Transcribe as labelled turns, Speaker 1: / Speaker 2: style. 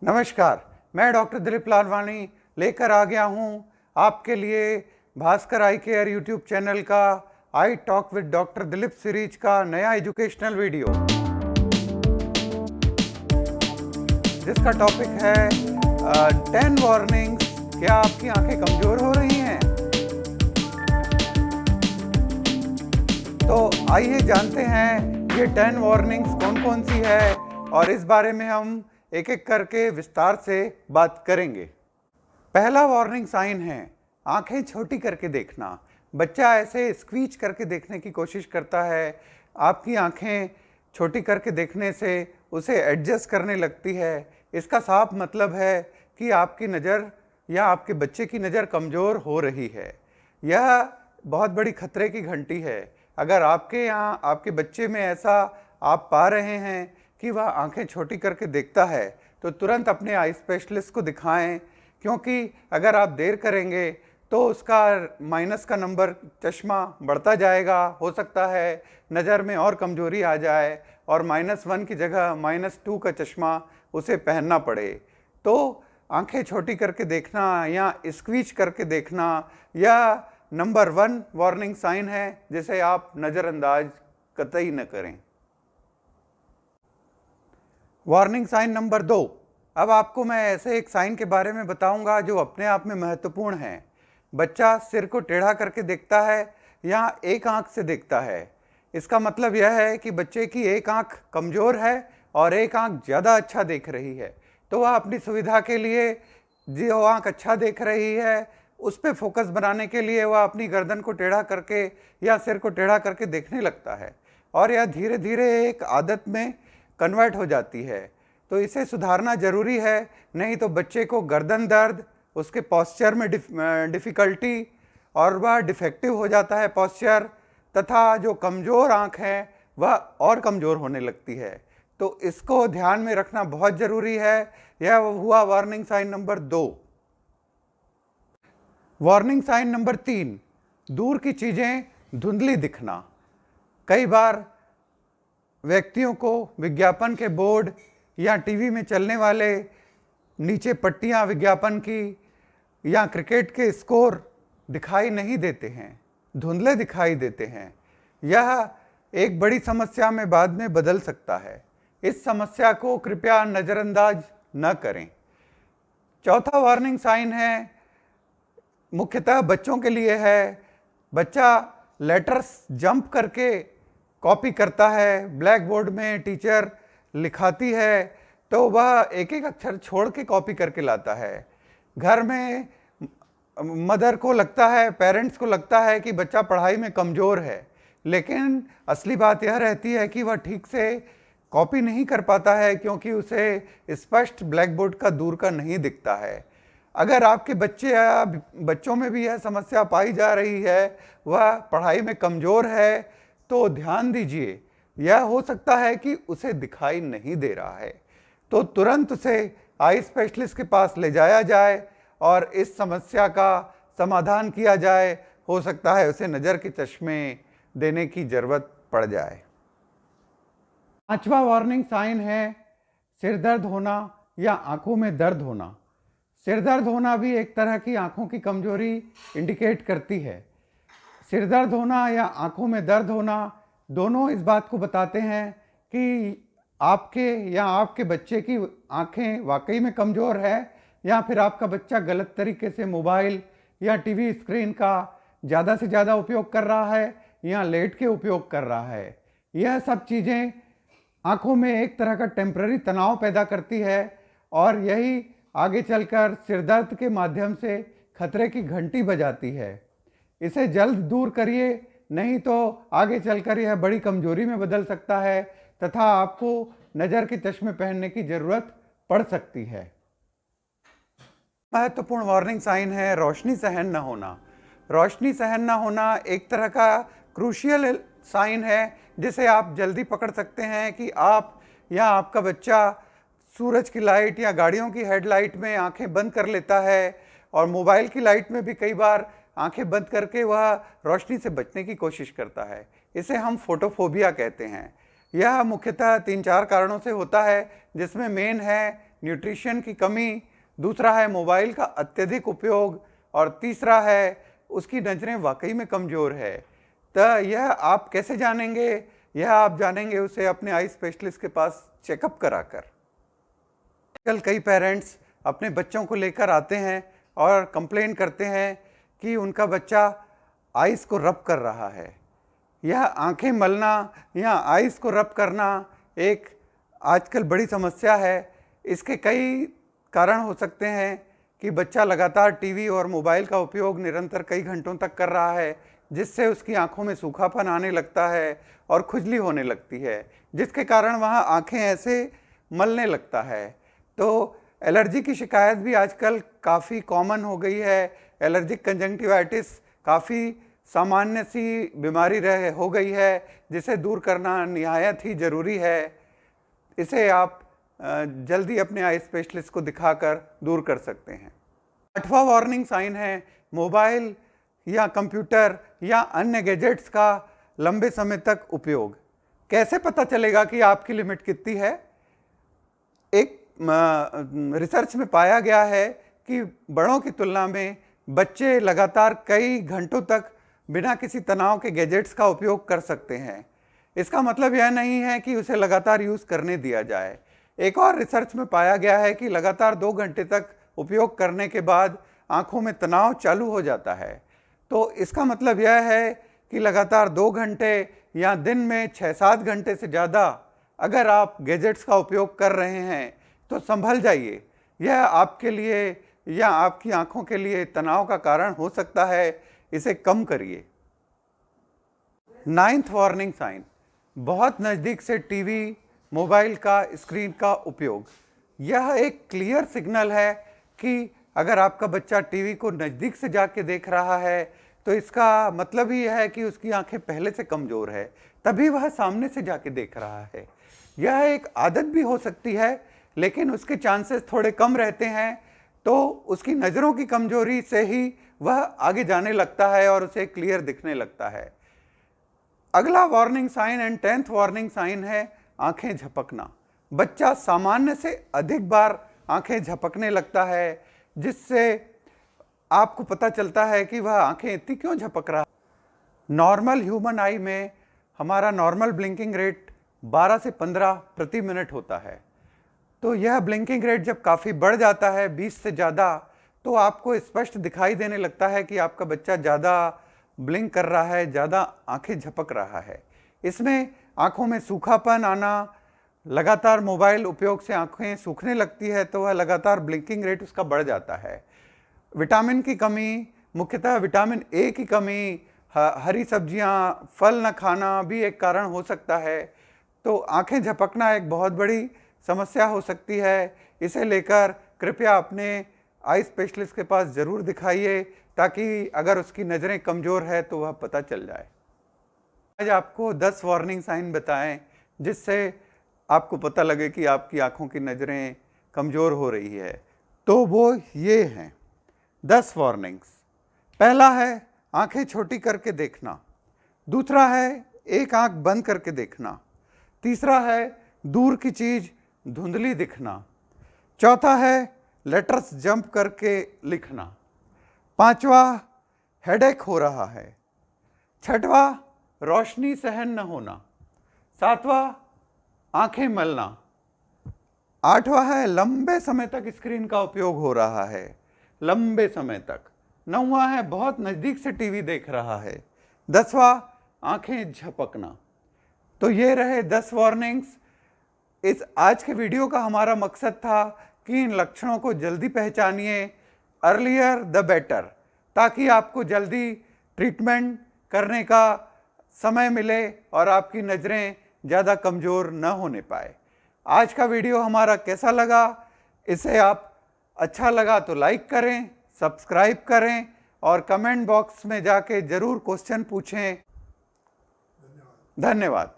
Speaker 1: नमस्कार, मैं डॉक्टर दिलीप लालवानी लेकर आ गया हूं आपके लिए भास्कर आई केयर यूट्यूब चैनल का I talk with doctor Dilip series का नया एजुकेशनल वीडियो, जिसका टॉपिक है 10 वार्निंग्स। क्या आपकी आंखें कमजोर हो रही हैं? तो आइए जानते हैं ये 10 वार्निंग्स कौन कौन सी है और इस बारे में हम एक एक करके विस्तार से बात करेंगे। पहला वार्निंग साइन है आंखें छोटी करके देखना। बच्चा ऐसे स्क्वीच करके देखने की कोशिश करता है। आपकी आंखें छोटी करके देखने से उसे एडजस्ट करने लगती है। इसका साफ मतलब है कि आपकी नज़र या आपके बच्चे की नज़र कमज़ोर हो रही है। यह बहुत बड़ी खतरे की घंटी है। अगर आपके यहाँ आपके बच्चे में ऐसा आप पा रहे हैं कि वह आंखें छोटी करके देखता है, तो तुरंत अपने आई स्पेशलिस्ट को दिखाएं, क्योंकि अगर आप देर करेंगे तो उसका माइनस का नंबर चश्मा बढ़ता जाएगा। हो सकता है नज़र में और कमज़ोरी आ जाए और -1 की जगह -2 का चश्मा उसे पहनना पड़े। तो आंखें छोटी करके देखना या स्क्वीच करके देखना यह नंबर 1 वार्निंग साइन है, जिसे आप नज़रअंदाज कतई न करें। Warning sign number 2। अब आपको मैं ऐसे एक साइन के बारे में बताऊंगा जो अपने आप में महत्वपूर्ण है। बच्चा सिर को टेढ़ा करके देखता है या एक आंख से देखता है। इसका मतलब यह है कि बच्चे की एक आंख कमज़ोर है और एक आंख ज़्यादा अच्छा देख रही है। तो वह अपनी सुविधा के लिए जो आंख अच्छा देख रही है उस पर फोकस बनाने के लिए वह अपनी गर्दन को टेढ़ा करके या सिर को टेढ़ा करके देखने लगता है, और यह धीरे धीरे एक आदत में कन्वर्ट हो जाती है। तो इसे सुधारना ज़रूरी है, नहीं तो बच्चे को गर्दन दर्द, उसके पॉस्चर में डिफ़िकल्टी और वह डिफेक्टिव हो जाता है पॉस्चर, तथा जो कमज़ोर आँख है वह और कमज़ोर होने लगती है। तो इसको ध्यान में रखना बहुत ज़रूरी है। यह हुआ warning sign number 2। Warning sign number 3, दूर की चीज़ें धुंधली दिखना। कई बार व्यक्तियों को विज्ञापन के बोर्ड या टीवी में चलने वाले नीचे पट्टियां विज्ञापन की या क्रिकेट के स्कोर दिखाई नहीं देते हैं, धुंधले दिखाई देते हैं। यह एक बड़ी समस्या में बाद में बदल सकता है। इस समस्या को कृपया नज़रअंदाज न करें। चौथा वार्निंग साइन है, मुख्यतः बच्चों के लिए है। बच्चा लेटर्स जंप करके कॉपी करता है। ब्लैक बोर्ड में टीचर लिखाती है तो वह एक एक अक्षर छोड़ के कॉपी करके लाता है। घर में मदर को लगता है, पेरेंट्स को लगता है कि बच्चा पढ़ाई में कमज़ोर है, लेकिन असली बात यह रहती है कि वह ठीक से कॉपी नहीं कर पाता है, क्योंकि उसे स्पष्ट ब्लैक बोर्ड का दूर का नहीं दिखता है। अगर आपके बच्चे या बच्चों में भी यह समस्या पाई जा रही है, वह पढ़ाई में कमज़ोर है, तो ध्यान दीजिए। यह हो सकता है कि उसे दिखाई नहीं दे रहा है, तो तुरंत उसे आई स्पेशलिस्ट के पास ले जाया जाए और इस समस्या का समाधान किया जाए। हो सकता है उसे नज़र के चश्मे देने की ज़रूरत पड़ जाए। 5वां वार्निंग साइन है सिर दर्द होना या आंखों में दर्द होना। सिर दर्द होना भी एक तरह की आंखों की कमजोरी इंडिकेट करती है। सिर दर्द होना या आंखों में दर्द होना दोनों इस बात को बताते हैं कि आपके या आपके बच्चे की आंखें वाकई में कमज़ोर है, या फिर आपका बच्चा गलत तरीके से मोबाइल या टीवी स्क्रीन का ज़्यादा से ज़्यादा उपयोग कर रहा है या लेट के उपयोग कर रहा है। यह सब चीज़ें आंखों में एक तरह का टेम्पररी तनाव पैदा करती है, और यही आगे चलकर सिरदर्द के माध्यम से खतरे की घंटी बजाती है। इसे जल्द दूर करिए, नहीं तो आगे चलकर यह बड़ी कमजोरी में बदल सकता है तथा आपको नज़र के चश्मे पहनने की ज़रूरत पड़ सकती है। महत्वपूर्ण वार्निंग साइन है रोशनी सहन न होना। रोशनी सहन न होना एक तरह का क्रूशियल साइन है, जिसे आप जल्दी पकड़ सकते हैं कि आप या आपका बच्चा सूरज की लाइट या गाड़ियों की हेडलाइट में आंखें बंद कर लेता है, और मोबाइल की लाइट में भी कई बार आंखें बंद करके वह रोशनी से बचने की कोशिश करता है। इसे हम फोटोफोबिया कहते हैं। यह मुख्यतः 3-4 कारणों से होता है, जिसमें मेन है न्यूट्रिशन की कमी, दूसरा है मोबाइल का अत्यधिक उपयोग और तीसरा है उसकी नज़रें वाकई में कमज़ोर है। तो यह आप कैसे जानेंगे? यह आप जानेंगे उसे अपने आई स्पेशलिस्ट के पास चेकअप कराकर। आजकल कई पेरेंट्स अपने बच्चों को लेकर आते हैं और कंप्लेन करते हैं कि उनका बच्चा आइस को रब कर रहा है। यह आंखें मलना या आइस को रब करना एक आजकल बड़ी समस्या है। इसके कई कारण हो सकते हैं कि बच्चा लगातार टीवी और मोबाइल का उपयोग निरंतर कई घंटों तक कर रहा है, जिससे उसकी आंखों में सूखापन आने लगता है और खुजली होने लगती है, जिसके कारण वह आंखें ऐसे मलने लगता है। तो एलर्जी की शिकायत भी आजकल काफ़ी कॉमन हो गई है। एलर्जिक कंजंक्टिवाइटिस काफ़ी सामान्य सी बीमारी हो गई है, जिसे दूर करना निहायत ही ज़रूरी है। इसे आप जल्दी अपने आई स्पेशलिस्ट को दिखाकर दूर कर सकते हैं। 8वां वार्निंग साइन है मोबाइल या कंप्यूटर या अन्य गैजेट्स का लंबे समय तक उपयोग। कैसे पता चलेगा कि आपकी लिमिट कितनी है? एक रिसर्च में पाया गया है कि बड़ों की तुलना में बच्चे लगातार कई घंटों तक बिना किसी तनाव के गैजेट्स का उपयोग कर सकते हैं। इसका मतलब यह नहीं है कि उसे लगातार यूज़ करने दिया जाए। एक और रिसर्च में पाया गया है कि लगातार 2 घंटे तक उपयोग करने के बाद आंखों में तनाव चालू हो जाता है। तो इसका मतलब यह है कि लगातार 2 घंटे या दिन में 6-7 घंटे से ज़्यादा अगर आप गैजेट्स का उपयोग कर रहे हैं तो संभल जाइए। यह आपके लिए या आपकी आंखों के लिए तनाव का कारण हो सकता है। इसे कम करिए। 9th वार्निंग साइन, बहुत नज़दीक से टीवी मोबाइल का स्क्रीन का उपयोग। यह एक क्लियर सिग्नल है कि अगर आपका बच्चा टीवी को नज़दीक से जाके देख रहा है तो इसका मतलब ही यह है कि उसकी आंखें पहले से कमज़ोर है, तभी वह सामने से जाके देख रहा है। यह एक आदत भी हो सकती है, लेकिन उसके चांसेस थोड़े कम रहते हैं। तो उसकी नज़रों की कमज़ोरी से ही वह आगे जाने लगता है और उसे क्लियर दिखने लगता है। अगला warning sign and 10th warning sign है आंखें झपकना। बच्चा सामान्य से अधिक बार आंखें झपकने लगता है, जिससे आपको पता चलता है कि वह आंखें इतनी क्यों झपक रहा है। नॉर्मल ह्यूमन आई में हमारा नॉर्मल ब्लिंकिंग रेट 12 से 15 प्रति मिनट होता है। तो यह ब्लिंकिंग रेट जब काफ़ी बढ़ जाता है 20 से ज़्यादा, तो आपको स्पष्ट दिखाई देने लगता है कि आपका बच्चा ज़्यादा ब्लिंक कर रहा है, ज़्यादा आंखें झपक रहा है। इसमें आंखों में सूखापन आना, लगातार मोबाइल उपयोग से आंखें सूखने लगती है, तो वह लगातार ब्लिंकिंग रेट उसका बढ़ जाता है। विटामिन की कमी, मुख्यतः विटामिन ए की कमी, हरी सब्जियां, फल न खाना भी एक कारण हो सकता है। तो आंखें झपकना एक बहुत बड़ी समस्या हो सकती है। इसे लेकर कृपया अपने आई स्पेशलिस्ट के पास ज़रूर दिखाइए, ताकि अगर उसकी नज़रें कमज़ोर है तो वह पता चल जाए। आज आपको 10 वार्निंग साइन बताएं, जिससे आपको पता लगे कि आपकी आंखों की नज़रें कमज़ोर हो रही है। तो वो ये हैं 10 वार्निंग्स। पहला है आंखें छोटी करके देखना, दूसरा है एक आंख बंद करके देखना, तीसरा है दूर की चीज़ धुंधली दिखना, चौथा है लेटर्स जंप करके लिखना, पांचवा हेडेक हो रहा है, छठवा रोशनी सहन न होना, सातवां आंखें मलना, आठवां है लंबे समय तक स्क्रीन का उपयोग हो रहा है, लंबे समय तक, नौवां है बहुत नज़दीक से टीवी देख रहा है, 10वां आंखें झपकना। तो ये रहे 10 वार्निंग्स। इस आज के वीडियो का हमारा मकसद था कि इन लक्षणों को जल्दी पहचानिए, अर्लियर द बेटर, ताकि आपको जल्दी ट्रीटमेंट करने का समय मिले और आपकी नज़रें ज़्यादा कमज़ोर न होने पाए। आज का वीडियो हमारा कैसा लगा? इसे आप अच्छा लगा तो लाइक करें, सब्सक्राइब करें और कमेंट बॉक्स में जाके ज़रूर क्वेश्चन पूछें। धन्यवाद।